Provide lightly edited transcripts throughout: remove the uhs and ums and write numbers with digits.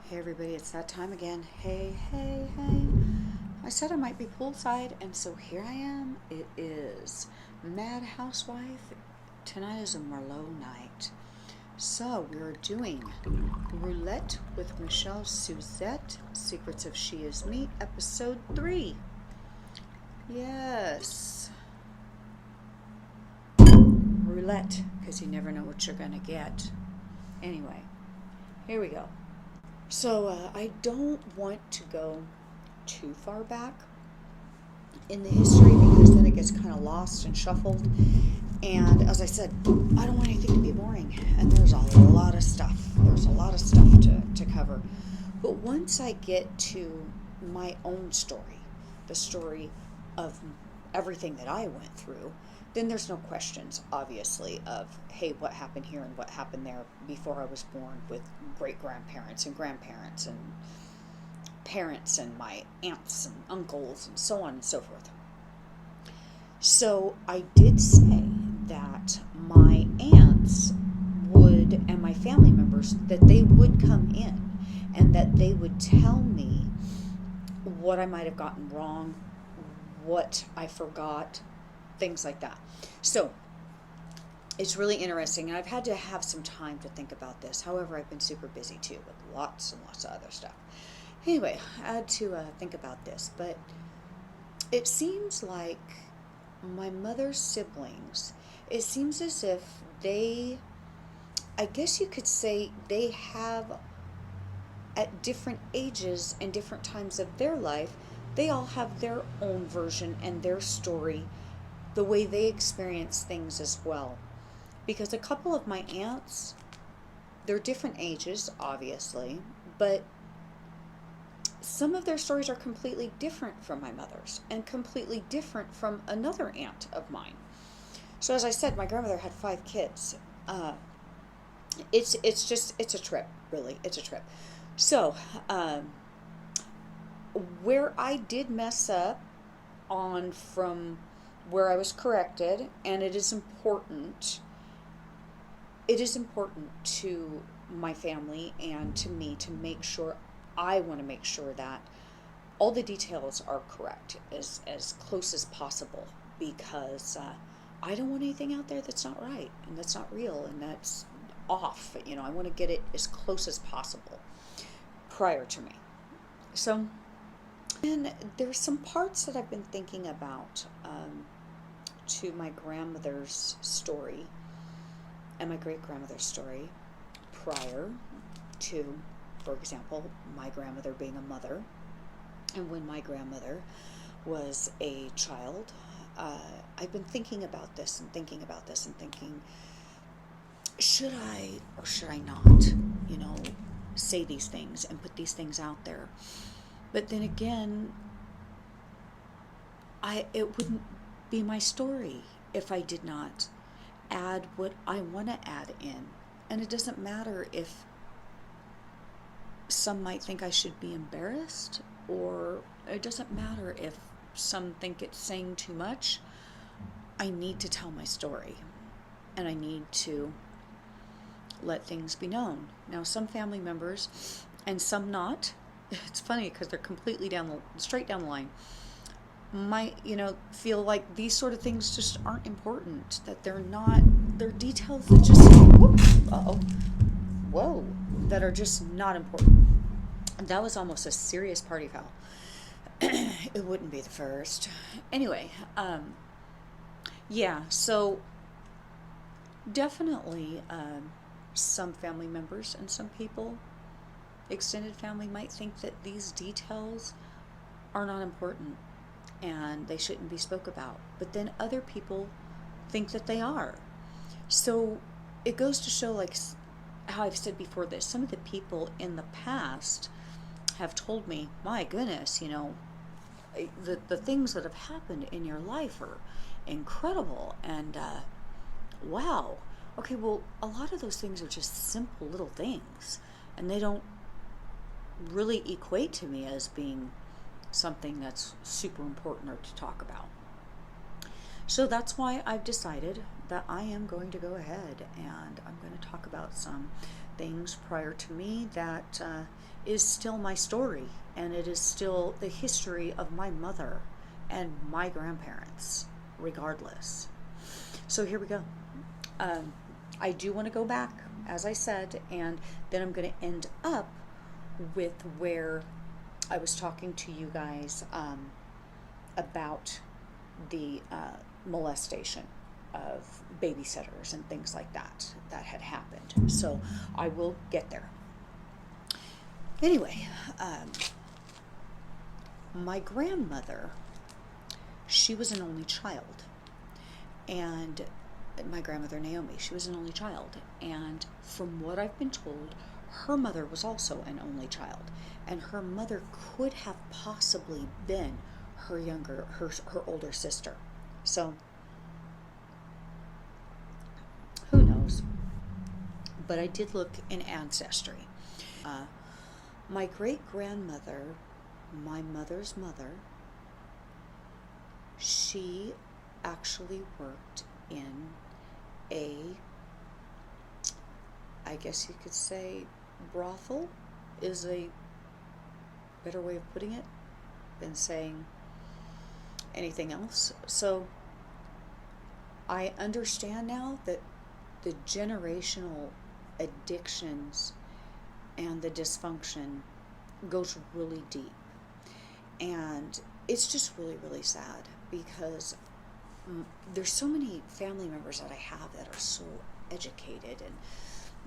Hey everybody, it's that time again. Hey, hey, hey. I said I might be poolside, and so here I am. It is Mad Housewife. Tonight is a Merlot night. So we're doing Roulette with Michelle Suzette, Secrets of She Is Me, episode 3. Yes. Roulette, because you never know what you're going to get. Anyway, here we go. So I don't want to go too far back in the history because then it gets kind of lost and shuffled. And as I said, I don't want anything to be boring. And there's a lot of stuff. There's a lot of stuff to cover. But once I get to my own story, the story of everything that I went through, then there's no questions, obviously, of, hey, what happened here and what happened there before I was born with great-grandparents and grandparents and parents and my aunts and uncles and so on and so forth. So I did say that my aunts would, and my family members, that they would come in and that they would tell me what I might have gotten wrong, what I forgot, things like that. So it's really interesting, and I've had to have some time to think about this. However, I've been super busy too with lots and lots of other stuff. Anyway, I had to think about this, but it seems like my mother's siblings, it seems as if they, I guess you could say, they have, at different ages and different times of their life, they all have their own version and their story, the way they experience things as well. Because a couple of my aunts, they're different ages, obviously, but some of their stories are completely different from my mother's and completely different from another aunt of mine. So as I said, my grandmother had 5 kids. It's a trip, really. It's a trip. So where I did mess up on from where I was corrected, and it is important to my family and to me to make sure, I want to make sure that all the details are correct as close as possible, because I don't want anything out there that's not right and that's not real and that's off. I want to get it as close as possible prior to me. So, and there's some parts that I've been thinking about to my grandmother's story and my great-grandmother's story prior to, for example, my grandmother being a mother. And when my grandmother was a child, I've been thinking about this and thinking about this and thinking, should I or should I not, say these things and put these things out there? But then again, it wouldn't be my story if I did not add what I want to add in. And it doesn't matter if some might think I should be embarrassed, or it doesn't matter if some think it's saying too much. I need to tell my story, and I need to let things be known. Now, some family members, and some not, it's funny because they're completely straight down the line, might, feel like these sort of things just aren't important, that they're details that just, whoa, that are just not important. And that was almost a serious party foul. It wouldn't be the first. Anyway, yeah, so definitely some family members and some people, extended family, might think that these details are not important and they shouldn't be spoke about. But then other people think that they are. So it goes to show, like how I've said before, that some of the people in the past have told me, my goodness, the things that have happened in your life are incredible, and wow. Okay, well, a lot of those things are just simple little things, and they don't really equate to me as being something that's super important or to talk about. So that's why I've decided that I am going to go ahead and I'm going to talk about some things prior to me that is still my story, and it is still the history of my mother and my grandparents, regardless. So here we go. I do want to go back, as I said, and then I'm going to end up with where I was talking to you guys about the molestation of babysitters and things like that had happened. So I will get there. Anyway, my grandmother, she was an only child, and my grandmother Naomi, she was an only child, and from what I've been told, her mother was also an only child, and her mother could have possibly been her older sister. So who knows? But I did look in Ancestry. My great-grandmother, my mother's mother, she actually worked in I guess you could say, brothel is a better way of putting it than saying anything else. So I understand now that the generational addictions and the dysfunction goes really deep. And it's just really, really sad because there's so many family members that I have that are so educated, and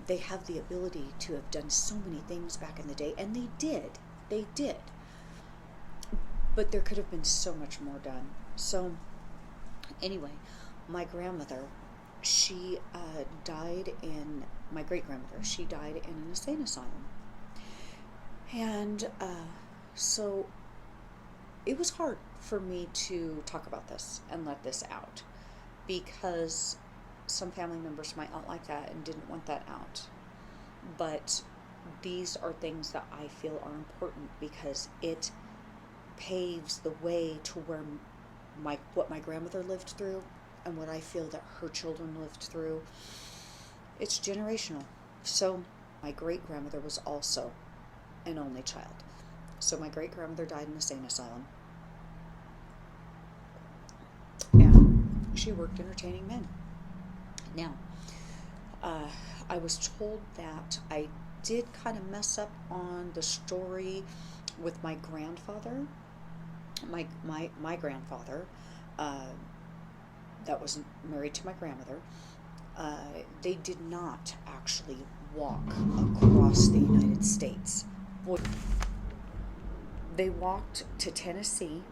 they have the ability to have done so many things back in the day, and they did. But there could have been so much more done. So anyway, my grandmother, she my great-grandmother, she died in an insane asylum. And so it was hard for me to talk about this and let this out, because some family members might not like that and didn't want that out. But these are things that I feel are important because it paves the way to where what my grandmother lived through and what I feel that her children lived through. It's generational. So my great-grandmother was also an only child. So my great-grandmother died in a insane asylum. And she worked entertaining men. Now, I was told that I did kind of mess up on the story with my grandfather. My grandfather, that was married to my grandmother, they did not actually walk across the United States. They walked to Tennessee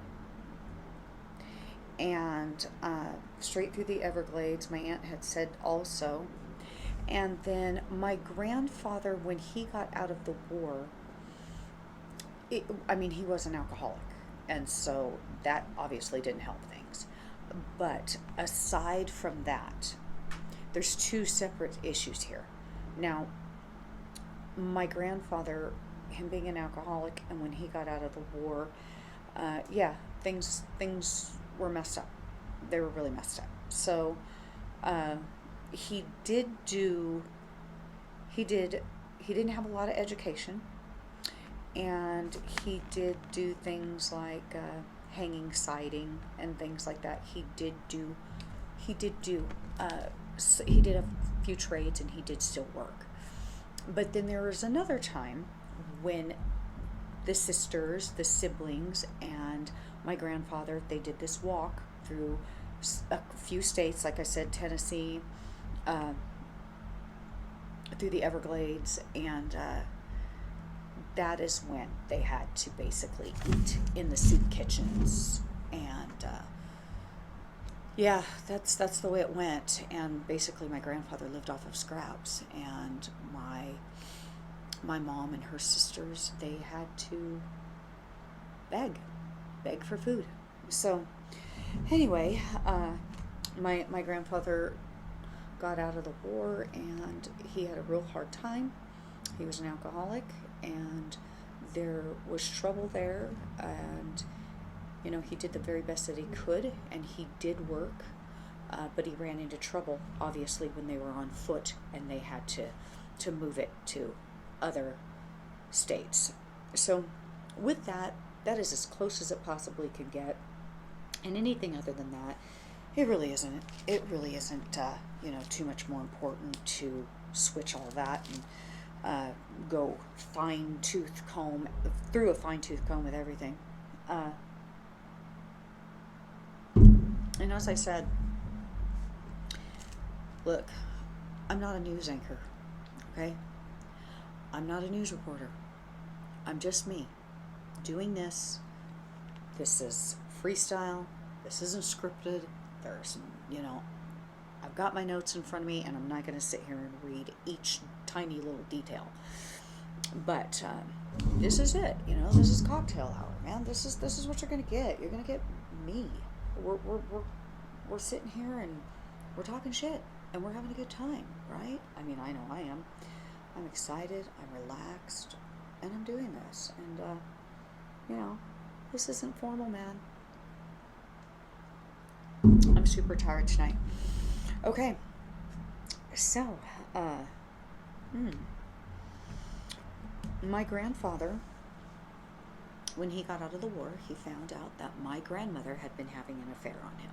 and straight through the Everglades, my aunt had said also. And then my grandfather, when he got out of the war, he was an alcoholic, and so that obviously didn't help things. But aside from that, there's two separate issues here. Now, my grandfather, him being an alcoholic, and when he got out of the war, things were messed up. They were really messed up. So he didn't have a lot of education, and he did do things like hanging siding and things like that. He did a few trades, and he did still work. But then there was another time when the sisters, the siblings, and my grandfather, they did this walk through a few states, like I said, Tennessee, through the Everglades, and that is when they had to basically eat in the soup kitchens. And that's the way it went. And basically my grandfather lived off of scraps, and my mom and her sisters, they had to beg for food. So anyway, my grandfather got out of the war, and he had a real hard time. He was an alcoholic, and there was trouble there, and he did the very best that he could, and he did work, but he ran into trouble, obviously, when they were on foot and they had to to move it to other states. So with that, that is as close as it possibly can get. And anything other than that, it really isn't. It really isn't, too much more important to switch all that and go through a fine-tooth comb with everything. And as I said, look, I'm not a news anchor, okay? I'm not a news reporter. I'm just me doing this. This is freestyle. This isn't scripted. There's, I've got my notes in front of me, and I'm not going to sit here and read each tiny little detail. But this is it. This is cocktail hour, man. This is what you're going to get. You're going to get me. We're sitting here and we're talking shit, and we're having a good time, right? I mean, I know I am. I'm excited. I'm relaxed, and I'm doing this. And this isn't formal, man. I'm super tired tonight. Okay, so, my grandfather, when he got out of the war, he found out that my grandmother had been having an affair on him.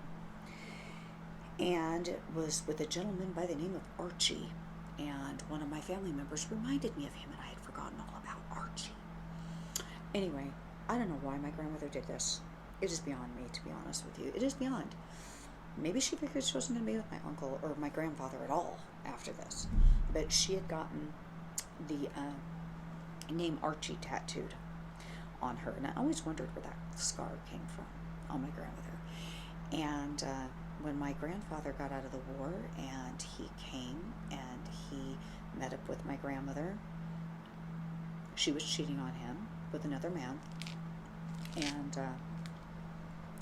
And it was with a gentleman by the name of Archie. And one of my family members reminded me of him, and I had forgotten all about Archie. Anyway, I don't know why my grandmother did this. It is beyond me, to be honest with you. It is beyond. Maybe she figured she wasn't going to be with my uncle or my grandfather at all after this. But she had gotten the name Archie tattooed on her. And I always wondered where that scar came from on my grandmother. And when my grandfather got out of the war and he came and he met up with my grandmother, she was cheating on him with another man. And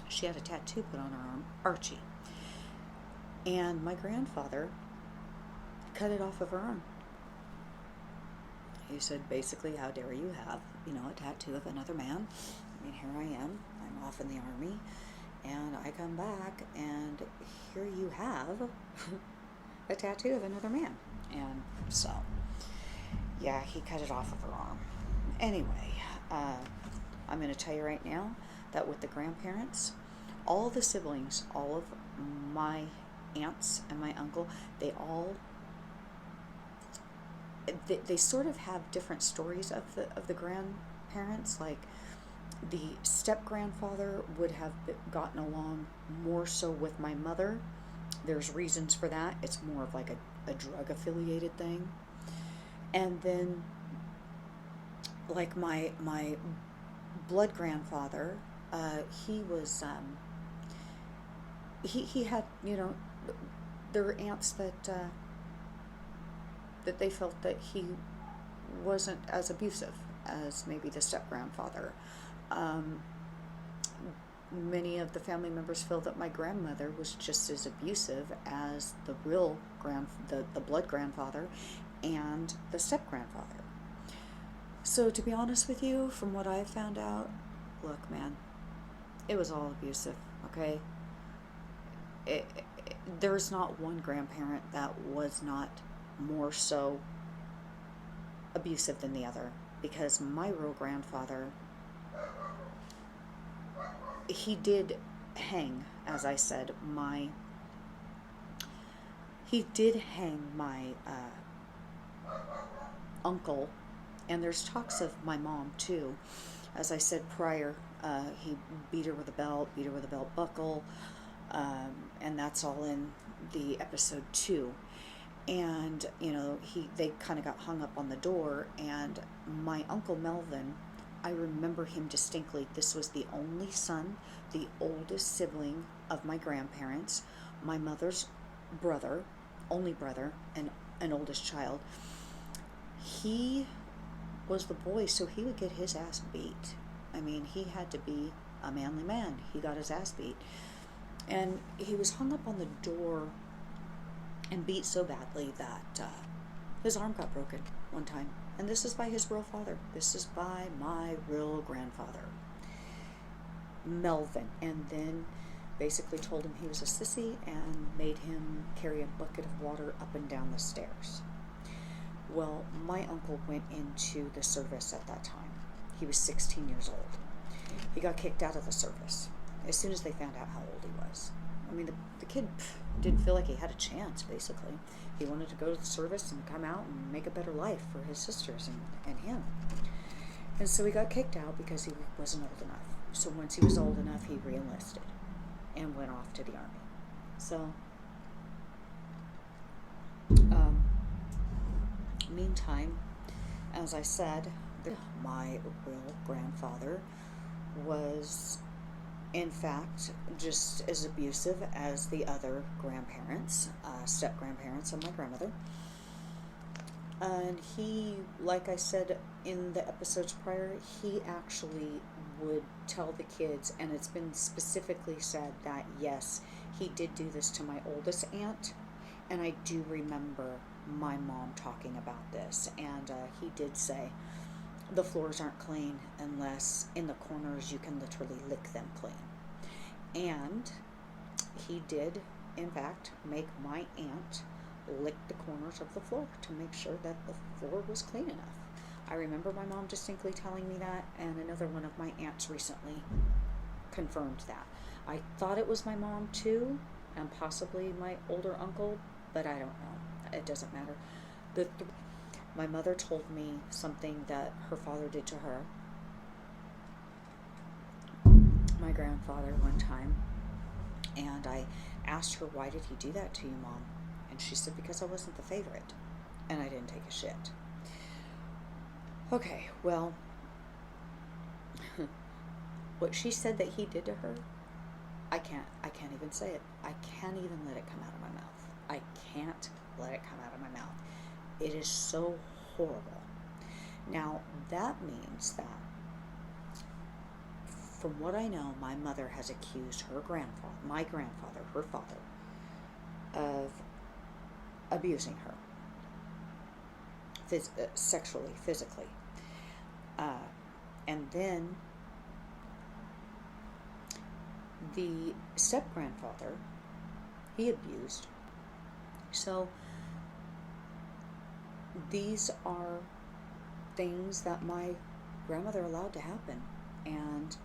she had a tattoo put on her arm, Archie. And my grandfather cut it off of her arm. He said, basically, how dare you have, a tattoo of another man? I mean, here I am. I'm off in the army. And I come back, and here you have a tattoo of another man. And so, yeah, he cut it off of her arm. Anyway, I'm going to tell you right now that with the grandparents, all the siblings, all of my aunts and my uncle, they sort of have different stories of the grandparents. Like the step grandfather would have gotten along more so with my mother. There's reasons for that. It's more of like a drug affiliated thing. And then like my blood grandfather, he was he had, there were aunts that they felt that he wasn't as abusive as maybe the step grandfather. Many of the family members feel that my grandmother was just as abusive as the real the blood grandfather and the step grandfather. So to be honest with you, from what I've found out, look, man, it was all abusive, okay? There's not one grandparent that was not more so abusive than the other, because my real grandfather, he did hang, as I said, he did hang my uncle, and there's talks of my mom too. As I said prior, he beat her with a belt buckle, and that's all in the episode 2. And they kind of got hung up on the door. And my uncle Melvin, I remember him distinctly. This was the only son, the oldest sibling of my grandparents, my mother's brother, only brother, and an oldest child. He was the boy, so he would get his ass beat. I mean, he had to be a manly man. He got his ass beat. And he was hung up on the door and beat so badly that his arm got broken one time. And this is by his real father. This is by my real grandfather, Melvin. And then basically told him he was a sissy and made him carry a bucket of water up and down the stairs. Well, my uncle went into the service at that time. He was 16 years old. He got kicked out of the service as soon as they found out how old he was. I mean, the kid didn't feel like he had a chance, basically. He wanted to go to the service and come out and make a better life for his sisters and him. And so he got kicked out because he wasn't old enough. So once he was old enough, he re-enlisted and went off to the army. So, meantime, as I said, my real grandfather was, in fact, just as abusive as the other grandparents, step-grandparents of my grandmother. And he, like I said in the episodes prior, he actually would tell the kids, and it's been specifically said that, yes, he did do this to my oldest aunt, and I do remember my mom talking about this, and he did say, the floors aren't clean unless in the corners you can literally lick them clean. And he did, in fact, make my aunt lick the corners of the floor to make sure that the floor was clean enough. I remember my mom distinctly telling me that, and another one of my aunts recently confirmed that. I thought it was my mom too, and possibly my older uncle, but I don't know. It doesn't matter. My mother told me something that her father did to her, my grandfather, one time, and I asked her, why did he do that to you, Mom? And she said, because I wasn't the favorite, and I didn't take a shit. Okay, well, what she said that he did to her, I can't even say it. I can't even let it come out of my mouth. I can't let it come out of my mouth. It is so horrible. Now, that means that, from what I know, my mother has accused my grandfather, her father, of abusing her, sexually, physically. And then the step-grandfather, he abused. So these are things that my grandmother allowed to happen, and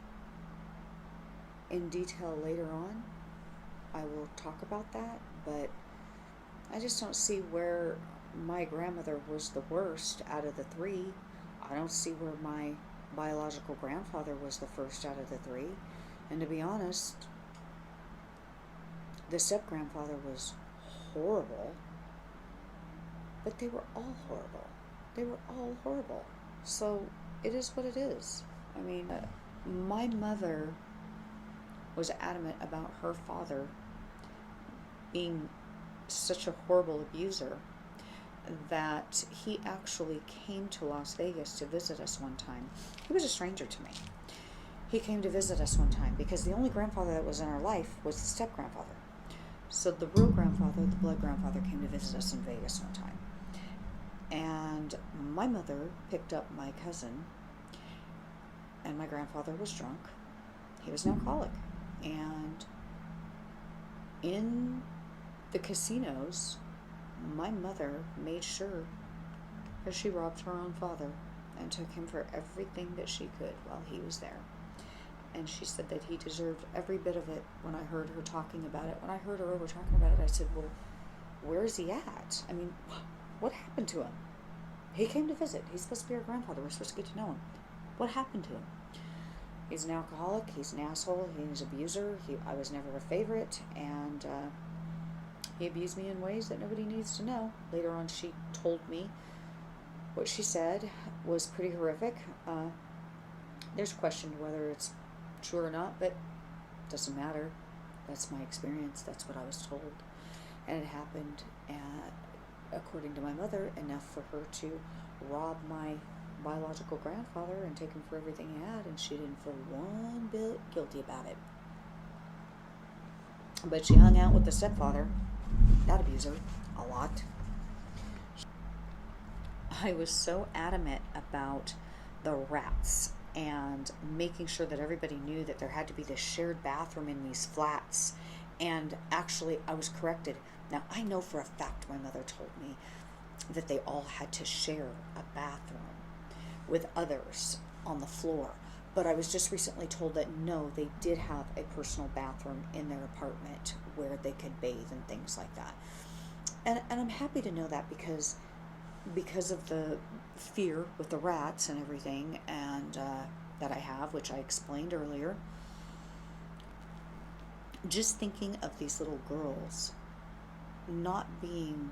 in detail later on I will talk about that, but I just don't see where my grandmother was the worst out of the three. I don't see where my biological grandfather was the first out of the three, and to be honest, the step-grandfather was horrible. But they were all horrible. They were all horrible. So it is what it is. I mean, my mother was adamant about her father being such a horrible abuser that he actually came to Las Vegas to visit us one time. He was a stranger to me. He came to visit us one time because the only grandfather that was in our life was the step-grandfather. So the real grandfather, the blood grandfather, came to visit us in Vegas one time. And my mother picked up my cousin, and my grandfather was drunk. He was an alcoholic. And in the casinos, my mother made sure that she robbed her own father and took him for everything that she could while he was there. And she said that he deserved every bit of it. When I heard her talking about it, when I heard her over talking about it, I said, well, where is he at? I mean, what happened to him? He came to visit. He's supposed to be our grandfather. We're supposed to get to know him. What happened to him? He's an alcoholic. He's an asshole. He's an abuser. I was never a favorite. And he abused me in ways that nobody needs to know. Later on, she told me what she said was pretty horrific. There's question whether it's true or not, but it doesn't matter. That's my experience. That's what I was told. And it happened, according to my mother, enough for her to rob my biological grandfather and take him for everything he had, and she didn't feel one bit guilty about it. But she hung out with the stepfather, that abuser, a lot. I was so adamant about the rats and making sure that everybody knew that there had to be this shared bathroom in these flats. And actually, I was corrected. Now, I know for a fact my mother told me that they all had to share a bathroom with others on the floor. But I was just recently told that no, they did have a personal bathroom in their apartment where they could bathe and things like that. And I'm happy to know that because of the fear with the rats and everything, and that I have, which I explained earlier. Just thinking of these little girls not being,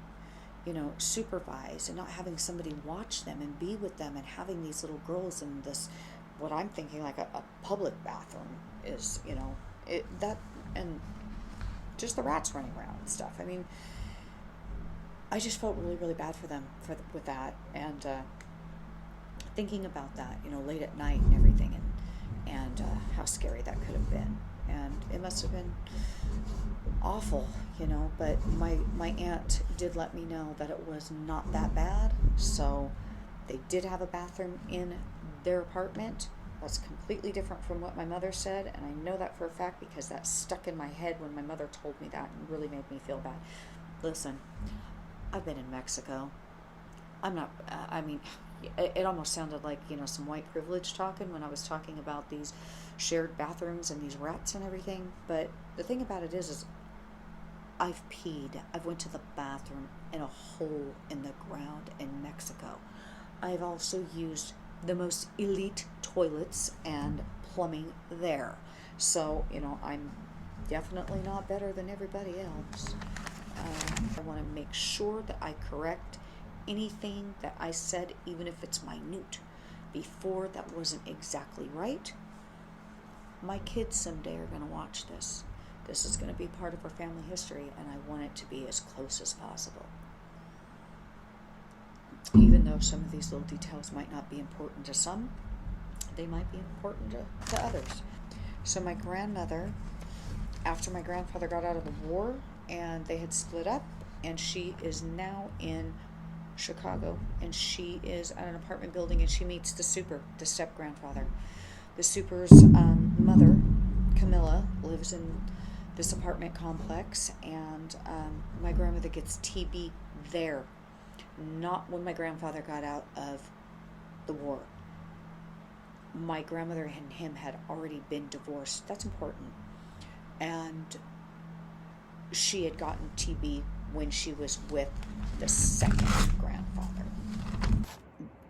supervised, and not having somebody watch them and be with them, and having these little girls in this, what I'm thinking like a public bathroom is, and just the rats running around and stuff. I mean, I just felt really, really bad for them with that, and thinking about that, late at night and everything, and how scary that could have been. And it must have been awful, but my aunt did let me know that it was not that bad. So they did have a bathroom in their apartment. That's completely different from what my mother said, and I know that for a fact because that stuck in my head when my mother told me that, and really made me feel bad. Listen, I've been in Mexico. I'm not, it almost sounded like, some white privilege talking when I was talking about these shared bathrooms and these rats and everything. But the thing about it is I've peed. I've went to the bathroom in a hole in the ground in Mexico. I've also used the most elite toilets and plumbing there. So, I'm definitely not better than everybody else. I want to make sure that I correct anything that I said, even if it's minute, before that wasn't exactly right. My kids someday are going to watch this. This is going to be part of our family history, and I want it to be as close as possible. Even though some of these little details might not be important to some, they might be important to others. So my grandmother, after my grandfather got out of the war and they had split up, and she is now in Chicago, and she is at an apartment building, and she meets the step-grandfather. The super's mother, Camilla, lives in this apartment complex, and my grandmother gets TB there, not when my grandfather got out of the war. My grandmother and him had already been divorced. That's important. And she had gotten TB when she was with the second grandfather.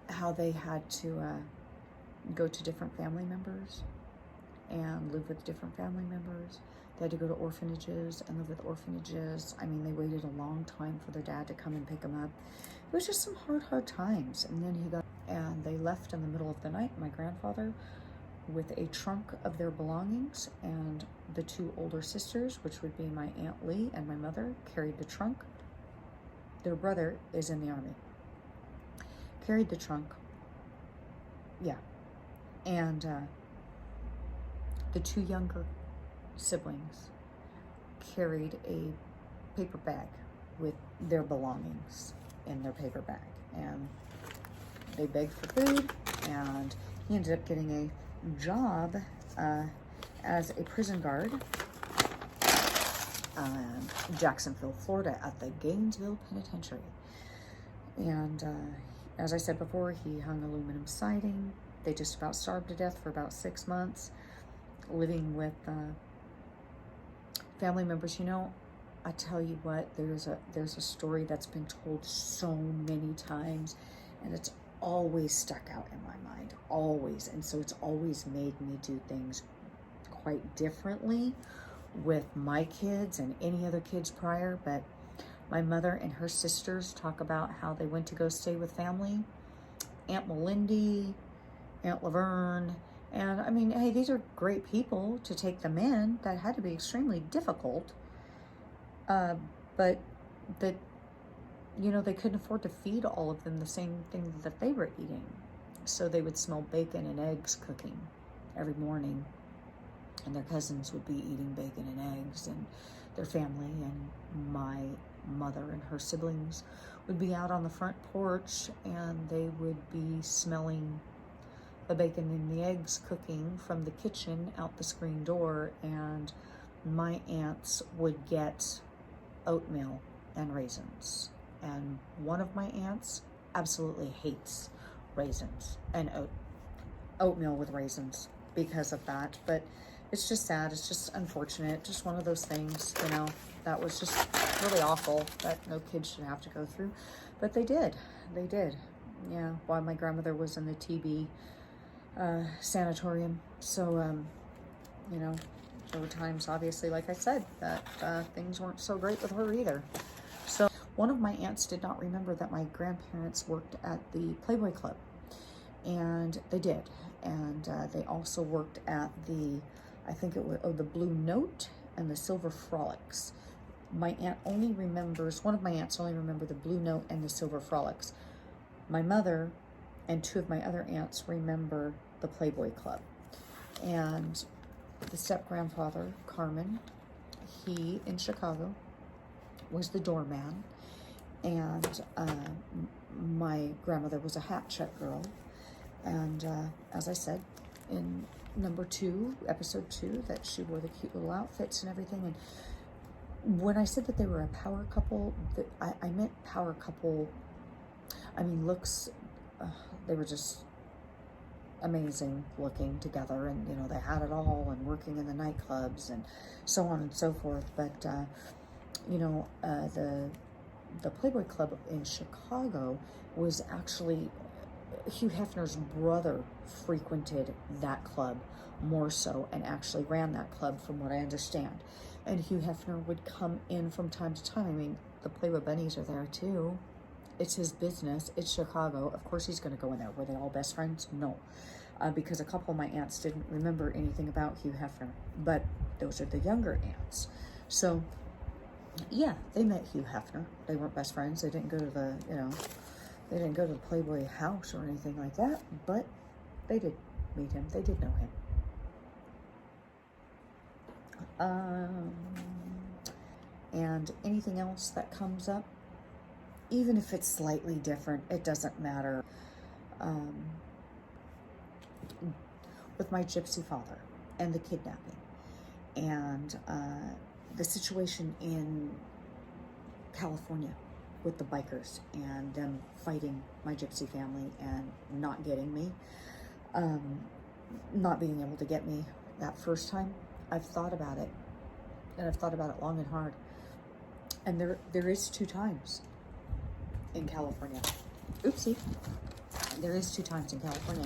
How they had to go to different family members and live with different family members. They had to go to orphanages and live with orphanages. I mean, they waited a long time for their dad to come and pick them up. It was just some hard times. And then and they left in the middle of the night, my grandfather, with a trunk of their belongings, and the two older sisters, which would be my Aunt Lee and my mother, carried the trunk. Their brother is in the army. Carried the trunk. Yeah. And the two younger siblings carried a paper bag with their belongings in their paper bag. And they begged for food, and he ended up getting a job as a prison guard in Jacksonville, Florida, at the Gainesville Penitentiary. And as I said before, he hung aluminum siding. They just about starved to death for about 6 months, living with family members. I tell you what, there's a story that's been told so many times, and it's always stuck out in my mind, always. And so it's always made me do things quite differently with my kids and any other kids prior. But my mother and her sisters talk about how they went to go stay with family. Aunt Melindy, Aunt Laverne, and I mean, hey, these are great people to take them in. That had to be extremely difficult. But that, they couldn't afford to feed all of them the same thing that they were eating. So they would smell bacon and eggs cooking every morning. And their cousins would be eating bacon and eggs, and their family and my mother and her siblings would be out on the front porch, and they would be smelling the bacon and the eggs cooking from the kitchen out the screen door, and my aunts would get oatmeal and raisins And one of my aunts absolutely hates raisins and oatmeal with raisins because of that. But it's just sad. It's just unfortunate. Just one of those things, you know, that was just really awful that no kids should have to go through. But they did. They did. Yeah, while my grandmother was in the TB sanatorium. So, you know, there were times, obviously, like I said, that things weren't so great with her either. So one of my aunts did not remember that my grandparents worked at the Playboy Club. And they did. And they also worked at the, I think it was, the Blue Note and the Silver Frolics. My aunt only remembers, one of my aunts only remember the Blue Note and the Silver Frolics. My mother and two of my other aunts remember the Playboy Club. And the step-grandfather, Carmen, he, in Chicago, was the doorman. And my grandmother was a hat check girl. And as I said, in number 2, episode 2, that she wore the cute little outfits and everything. And when I said that they were a power couple, I meant power couple. I mean, looks, they were just amazing looking together, and, you know, they had it all, and working in the nightclubs and so on and so forth. But, you know, the Playboy Club in Chicago was actually, Hugh Hefner's brother frequented that club more so, and actually ran that club from what I understand. And Hugh Hefner would come in from time to time. I mean, the Playboy Bunnies are there too. It's his business. It's Chicago. Of course he's going to go in there. Were they all best friends? No. Because a couple of my aunts didn't remember anything about Hugh Hefner. But those are the younger aunts. So, yeah, they met Hugh Hefner. They weren't best friends. They didn't go to the, you know, they didn't go to the Playboy house or anything like that. But they did meet him. They did know him. And anything else that comes up, even if it's slightly different, it doesn't matter. With my gypsy father and the kidnapping and the situation in California with the bikers and them fighting my gypsy family and not getting me, not being able to get me that first time, I've thought about it, and I've thought about it long and hard. And there is 2 times in California. Oopsie. There is 2 times in California.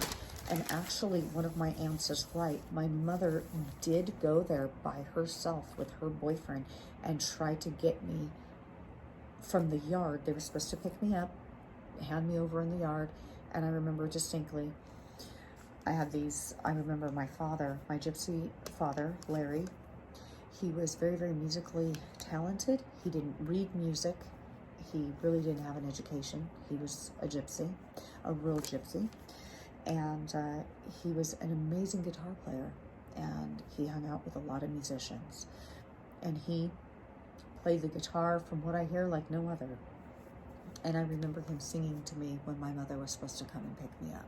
And actually, one of my aunts is right. My mother did go there by herself with her boyfriend and try to get me from the yard. They were supposed to pick me up, hand me over in the yard. And I remember distinctly, I remember my father, my gypsy father, Larry. He was very, very musically talented. He didn't read music. He really didn't have an education. He was a gypsy, a real gypsy. And he was an amazing guitar player. And he hung out with a lot of musicians. And he played the guitar, from what I hear, like no other. And I remember him singing to me when my mother was supposed to come and pick me up.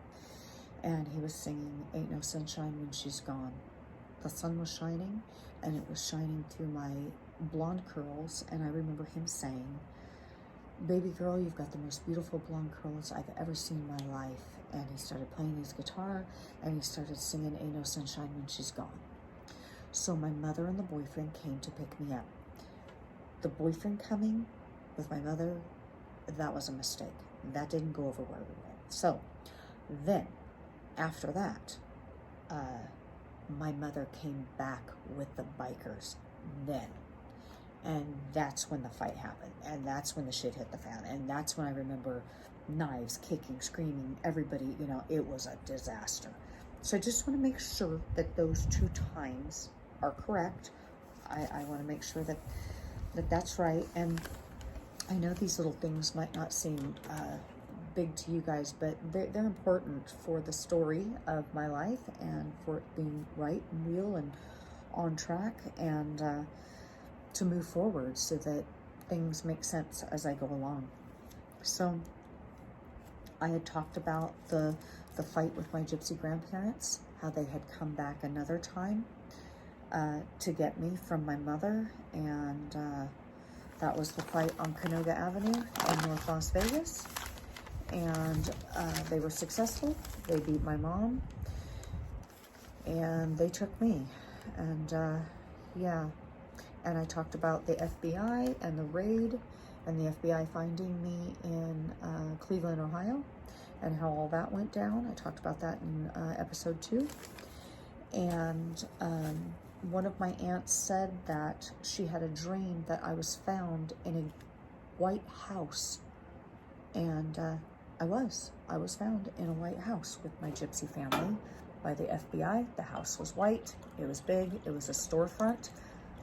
And he was singing, "Ain't No Sunshine When She's Gone." The sun was shining, and it was shining through my blonde curls. And I remember him saying, "Baby girl, you've got the most beautiful blonde curls I've ever seen in my life." And he started playing his guitar, and he started singing "Ain't No Sunshine When She's Gone." So my mother and the boyfriend came to pick me up. The boyfriend coming with my mother, that was a mistake. That didn't go over where we went. So then, after that, my mother came back with the bikers then. And that's when the fight happened. And that's when the shit hit the fan. And that's when I remember knives, kicking, screaming, everybody, you know, it was a disaster. So I just want to make sure that those 2 times are correct. I want to make sure that that's right. And I know these little things might not seem big to you guys, but they're important for the story of my life and for it being right and real and on track, and to move forward so that things make sense as I go along. So I had talked about the fight with my gypsy grandparents, how they had come back another time to get me from my mother, and That was the fight on Canoga Avenue in North Las Vegas. And they were successful. They beat my mom. And they took me. And yeah. And I talked about the FBI and the raid and the FBI finding me in Cleveland, Ohio, and how all that went down. I talked about that in episode 2. And one of my aunts said that she had a dream that I was found in a white house. And I was found in a white house with my gypsy family by the FBI. The house was white, it was big, it was a storefront.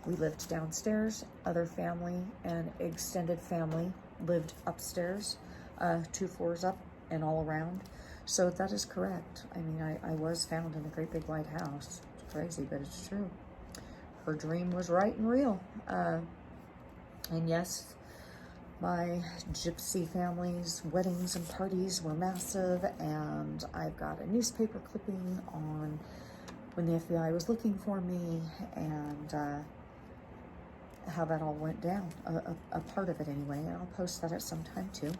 We lived downstairs. Other family and extended family lived upstairs, 2 floors up and all around. So that is correct. I mean, I was found in a great big white house. It's crazy, but it's true. Her dream was right and real. And yes, my gypsy family's weddings and parties were massive, and I've got a newspaper clipping on when the FBI was looking for me, and how that all went down, a part of it anyway, and I'll post that at some time too.